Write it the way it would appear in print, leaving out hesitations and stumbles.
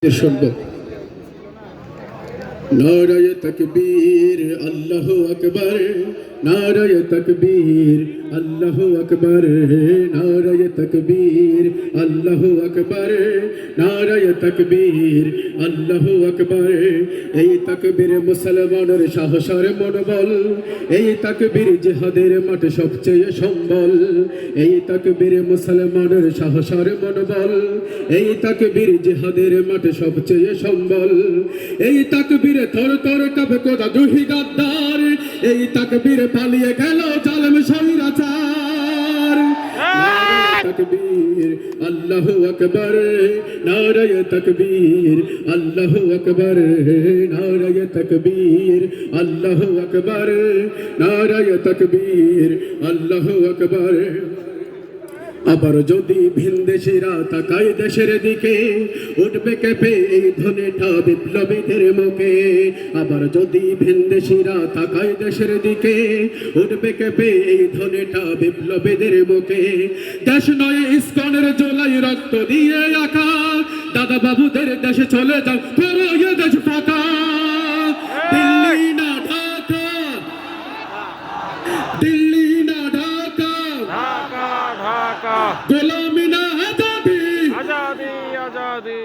শুনবো। নারায়ে তাকবীর আল্লাহু আকবার, নারায়ে তাকবীর আল্লাহু আকবার, নারায়ে তাকবীর আল্লাহু আকবার, নারায়ে তাকবীর আল্লাহু আকবার। এই তাকবীর মুসলমানের সাহসের মনোবল, এই তাকবীর জিহাদের মাঠে সবচেয়ে সম্বল। এই তাকবীর মুসলমানের সাহসের মনোবল, এই তাকবীর জিহাদের মাঠে সবচেয়ে সম্বল। এই তাকবীর থর থর কাঁপে কোথা দুহি গাদ্দার, এই তাকবীর পালিয়ে গেল জালেম স্বৈরাচার। নারায়ে তাকবীর আল্লাহু আকবার, নারায়ে তাকবীর আল্লাহু আকবার, নারায়ে তাকবীর আল্লাহু আকবার, নারায়ে তাকবীর আল্লাহু আকবার। আবার যদি ভিনদেশিরা তাকায় দেশের দিকে, উঠবে কেঁপে এই ধ্বনিটা বিপ্লবীদের মুখে। আবার যদি ভিনদেশিরা তাকায় দেশের দিকে, উঠবে কেঁপে এই ধ্বনিটা বিপ্লবীদের মুখে। দেশ নয় ইস্কনের জোলাই রক্ত দিয়ে আঁকা, দাদা বাবুদের দেশে চলে যাও, করো এ দেশ ফাঁকা। দিল্লি না ঢাকা, দিল্লি না ঢাকা, ঢাকা ঢাকা, গোলামি না আজাদি, আজাদি আজাদি।